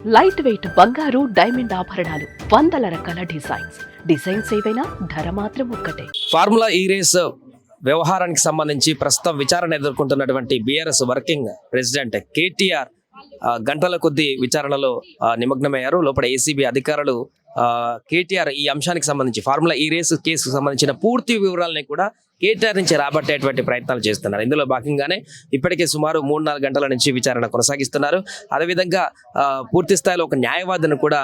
Light weight బంగారు diamond ఆభరణాలు, వందల రకాల డిజైన్స్ ఏవైనా ధర మాత్రం ఒక్కటే. ఫార్ములా ఈ రేస్ వ్యవహారానికి సంబంధించి ప్రస్తుతం విచారణ ఎదుర్కొంటున్నటువంటి బీఆర్ఎస్ వర్కింగ్ ప్రెసిడెంట్ కేటీఆర్ గంటల కొద్ది విచారణలో నిమగ్నమయ్యారు. లోపల ఏసీబీ అధికారులు కేటీఆర్ ఈ అంశానికి సంబంధించి ఫార్ములా ఈ రేసు కేసుకు సంబంధించిన పూర్తి వివరాలని కూడా కేటీఆర్ నుంచి రాబట్టేటువంటి ప్రయత్నాలు చేస్తున్నారు. ఇందులో భాగంగానే ఇప్పటికే సుమారు 3-4 గంటల నుంచి విచారణ కొనసాగిస్తున్నారు. అదేవిధంగా పూర్తి స్థాయిలో ఒక న్యాయవాదిని కూడా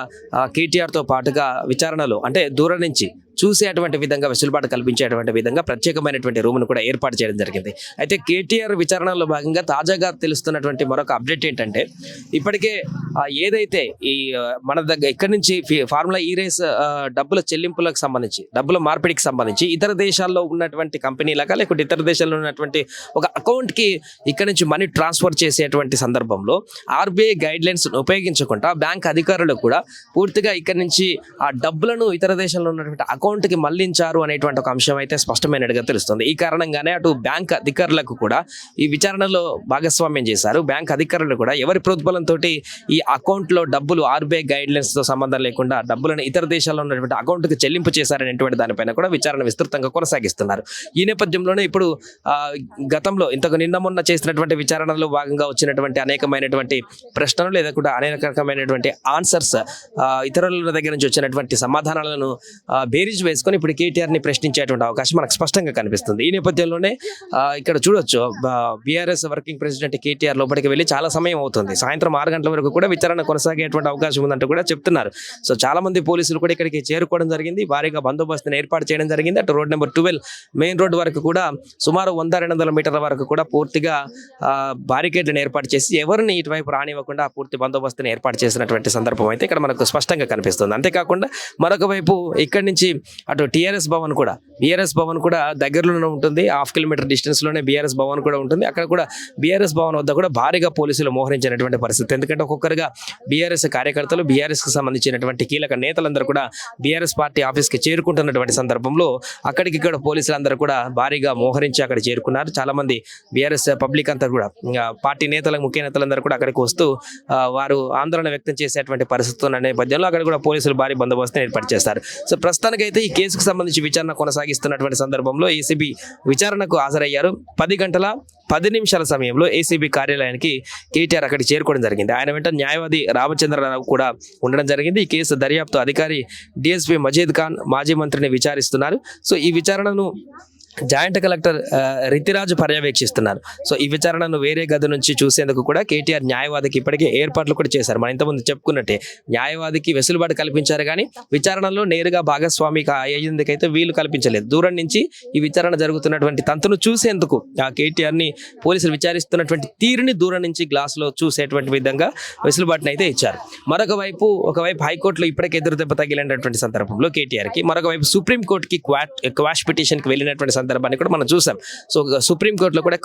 కేటీఆర్తో పాటుగా విచారణలో అంటే దూరం నుంచి చూసేటువంటి విధంగా వెసులుబాటు కల్పించేటువంటి విధంగా ప్రత్యేకమైనటువంటి రూమ్ను కూడా ఏర్పాటు చేయడం జరిగింది. అయితే కేటీఆర్ విచారణలో భాగంగా తాజాగా తెలుస్తున్నటువంటి మరొక అప్డేట్ ఏంటంటే ఇప్పటికే ఏదైతే ఈ మన దగ్గర ఇక్కడి నుంచి ఫార్ములా ఈ రేస్ డబ్బుల చెల్లింపులకు సంబంధించి డబ్బుల మార్పిడికి సంబంధించి ఇతర దేశాల్లో ఉన్నటువంటి కంపెనీలక లేకుంటే ఇతర దేశాల్లో ఉన్నటువంటి ఒక అకౌంట్కి ఇక్కడ నుంచి మనీ ట్రాన్స్ఫర్ చేసేటువంటి సందర్భంలో ఆర్బీఐ గైడ్ లైన్స్ ఉపయోగించకుండా బ్యాంక్ అధికారులు కూడా పూర్తిగా ఇక్కడ నుంచి ఆ డబ్బులను ఇతర దేశాల్లో ఉన్నటువంటి అకౌంట్కి మళ్లించారు అనేటువంటి ఒక అంశం అయితే స్పష్టమైనట్టుగా తెలుస్తుంది. ఈ కారణంగానే అటు బ్యాంక్ అధికారులకు కూడా ఈ విచారణలో భాగస్వామ్యం చేశారు. బ్యాంక్ అధికారులు కూడా ఎవరి ప్రోద్బలంతో ఈ అకౌంట్లో డబ్బులు ఆర్బీఐ గైడ్ లైన్స్తో సంబంధం లేకుండా డబ్బులను ఇతర దేశాల్లో ఉన్నటువంటి అకౌంట్కి చెల్లింపు చేశారనేటువంటి దానిపైన కూడా విచారణ విస్తృతంగా కొనసాగిస్తున్నారు. ఈ నేపథ్యంలోనే ఇప్పుడు గతంలో ఇంతకు నిన్న మొన్న చేసినటువంటి విచారణలో భాగంగా వచ్చినటువంటి అనేకమైనటువంటి ప్రశ్నలు లేదా కూడా అనేక రకమైనటువంటి ఆన్సర్స్ ఇతరుల దగ్గర నుంచి వచ్చినటువంటి సమాధానాలను బేరీజ్ వేసుకొని ఇప్పుడు కేటీఆర్ని ప్రశ్నించేటువంటి అవకాశం మనకు స్పష్టంగా కనిపిస్తుంది. ఈ నేపథ్యంలోనే ఇక్కడ చూడొచ్చు బీఆర్ఎస్ వర్కింగ్ ప్రెసిడెంట్ కేటీఆర్ లోపలికి వెళ్ళి చాలా సమయం అవుతుంది. సాయంత్రం 6 గంటల వరకు కూడా విచారణ కొనసాగేటువంటి అవకాశం ఉందంటూ కూడా చెప్తున్నారు. సో చాలా మంది పోలీసులు కూడా ఇక్కడికి చేరుకోవడం జరిగింది. భారీగా బందోబస్తును ఏర్పాటు చేయడం జరిగింది. అటు రోడ్ నెంబర్ 12 మెయిన్ రోడ్ వరకు కూడా సుమారు 100-200 మీటర్ల వరకు కూడా పూర్తిగా బారికేడ్లను ఏర్పాటు చేసి ఎవరిని ఇటువైపు రానివ్వకుండా పూర్తి బందోబస్తుని ఏర్పాటు చేసినటువంటి సందర్భం అయితే ఇక్కడ మనకు స్పష్టంగా కనిపిస్తుంది. అంతేకాకుండా మరొక వైపు ఇక్కడి నుంచి అటు బీఆర్ఎస్ భవన్ కూడా దగ్గరలోనే ఉంటుంది. 1/2 కిలోమీటర్ డిస్టెన్స్ లోనే బీఆర్ఎస్ భవన్ కూడా ఉంటుంది. అక్కడ కూడా బీఆర్ఎస్ భవన్ వద్ద కూడా భారీగా పోలీసులు మోహరించినటువంటి పరిస్థితి. ఎందుకంటే ఒక్కొక్కరుగా బీఆర్ఎస్ కార్యకర్తలు బీఆర్ఎస్ కి సంబంధించినటువంటి కీలక నేతలందరూ కూడా బీఆర్ఎస్ పార్టీ ఆఫీస్ కి చేరుకుంటున్నటువంటి సందర్భంలో అక్కడికి ఇక్కడ పోలీసులందరూ కూడా భారీగా మోహరించి అక్కడ చేరుకున్నారు. చాలా మంది బీఆర్ఎస్ పబ్లిక్ అంతా కూడా పార్టీ నేతల ముఖ్య నేతలందరూ కూడా అక్కడికి వస్తూ వారు ఆందోళన వ్యక్తం చేసేటువంటి పరిస్థితి ఉన్న నేపథ్యంలో అక్కడ కూడా పోలీసులు భారీ బందోబస్తును ఏర్పాటు చేస్తారు. సో ప్రస్తుతానికైతే ఈ కేసుకు సంబంధించి విచారణ కొనసాగిస్తున్నటువంటి సందర్భంలో ఏసీబీ విచారణకు హాజరయ్యారు. 10 గంటల 10 నిమిషాల సమయంలో ఏసీబీ కార్యాలయానికి కేటీఆర్ అక్కడికి చేరుకోవడం జరిగింది. ఆయన వెంట న్యాయవాది రామచంద్రరావు కూడా ఉండడం జరిగింది. ఈ కేసు దర్యాప్తు అధికారి డిఎస్పీ మజీద్ ఖాన్ మాజీ మంత్రిని విచారిస్తున్నారు. సో ఈ విచారణను జాయింట్ కలెక్టర్ రితిరాజు పర్యవేక్షిస్తున్నారు. సో ఈ విచారణను వేరే గది నుంచి చూసేందుకు కూడా కేటీఆర్ న్యాయవాదికి ఇప్పటికే ఏర్పాట్లు కూడా చేశారు. మనం ఇంతకుముందు చెప్పుకున్నట్టే న్యాయవాదికి వెసులుబాటు కల్పించారు, కానీ విచారణలో నేరుగా భాగస్వామికి అయ్యేందుకైతే వీలు కల్పించలేదు. దూరం నుంచి ఈ విచారణ జరుగుతున్నటువంటి తంతును చూసేందుకు ఆ కేటీఆర్ని పోలీసులు విచారిస్తున్నటువంటి తీరుని దూరం నుంచి గ్లాసులో చూసేటువంటి విధంగా వెసులుబాటును అయితే ఇచ్చారు. ఒకవైపు హైకోర్టులో ఇప్పటికే ఎదురుదెబ్బ తగిలినటువంటి సందర్భంలో కేటీఆర్కి, మరొక వైపు సుప్రీంకోర్టుకి క్వాష్ పిటిషన్కి వెళ్ళినటువంటి సందర్భాన్ని కూడా మనం చూసాం. సో సుప్రీంకోర్టులో కూడా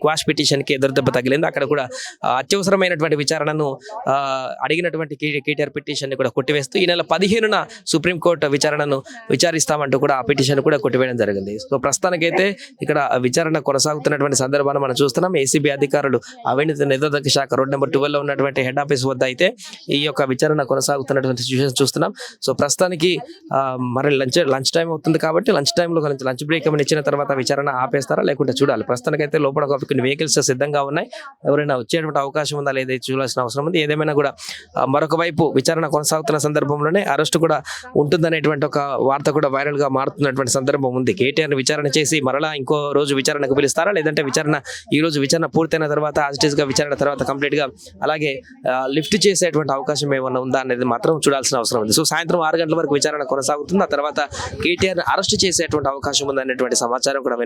క్వాష్ పిటిషన్కి ఎదురుదెబ్బ తగిలింది. అక్కడ కూడా అత్యవసరమైనటువంటి విచారణను అడిగినటువంటి కేటీఆర్ పిటిషన్ని కూడా కొట్టివేస్తూ ఈ నెల 15న సుప్రీంకోర్టు విచారణను విచారిస్తామంటూ కూడా ఆ పిటిషన్ కూడా కొట్టివేయడం జరిగింది. సో ప్రస్తుతానికైతే ఇక్కడ విచారణ కొనసాగుతున్నటువంటి సందర్భాన్ని మనం చూస్తున్నాం. ఏసీబీ అధికారులు అవినీతి నిరోధక శాఖ రోడ్ నెంబర్ 12లో ఉన్నటువంటి హెడ్ ఆఫీస్ వద్ద అయితే ఈ యొక్క విచారణ కొనసాగుతున్నటువంటి సిచ్యువేషన్ చూస్తున్నాం. సో ప్రస్తుతానికి మరి లంచ్ టైం అవుతుంది కాబట్టి లంచ్ బ్రేక్ ఇచ్చిన తర్వాత విచారణ ఆపేస్తారా లేకుంటే చూడాలి. ప్రస్తుతానికైతే లోపల కొన్ని వెహికల్స్ సిద్ధంగా ఉన్నాయి. ఎవరైనా వచ్చేటువంటి అవకాశం ఉందా లేదా చూడాల్సిన అవసరం ఉంది. ఏదేమైనా కూడా మరొక వైపు విచారణ కొనసాగుతున్న సందర్భంలోనే అరెస్ట్ కూడా ఉంటుందనేటువంటి ఒక వార్త కూడా వైరల్ గా మారుతున్నటువంటి సందర్భం ఉంది. కేటీఆర్ విచారణ చేసి మరలా ఇంకో రోజు విచారణకు పిలుస్తారా, లేదంటే ఈ రోజు విచారణ పూర్తయిన తర్వాత యాజిటీస్ గా విచారణ తర్వాత కంప్లీట్ గా అలాగే లిఫ్ట్ చేసేటువంటి అవకాశం ఏమన్నా ఉందా అనేది మాత్రం చూడాల్సిన అవసరం ఉంది. సో సాయంత్రం 6 గంటల వరకు విచారణ కొనసాగుతుంది. ఆ తర్వాత కేటీఆర్ అరెస్ట్ చేసేటువంటి అవకాశం ఉందనేటువంటి సమాచారం కూడా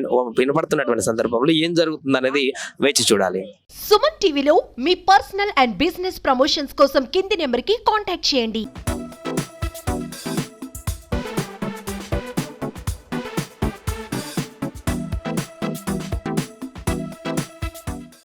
వినపడుతున్నటువంటి సందర్భంలో ఏం జరుగుతుంది అనేది వేచి చూడాలి. సుమన్ టీవీలో మీ పర్సనల్ అండ్ బిజినెస్ ప్రమోషన్స్ కోసం కింది నెంబర్కి కాంటాక్ట్ చేయండి.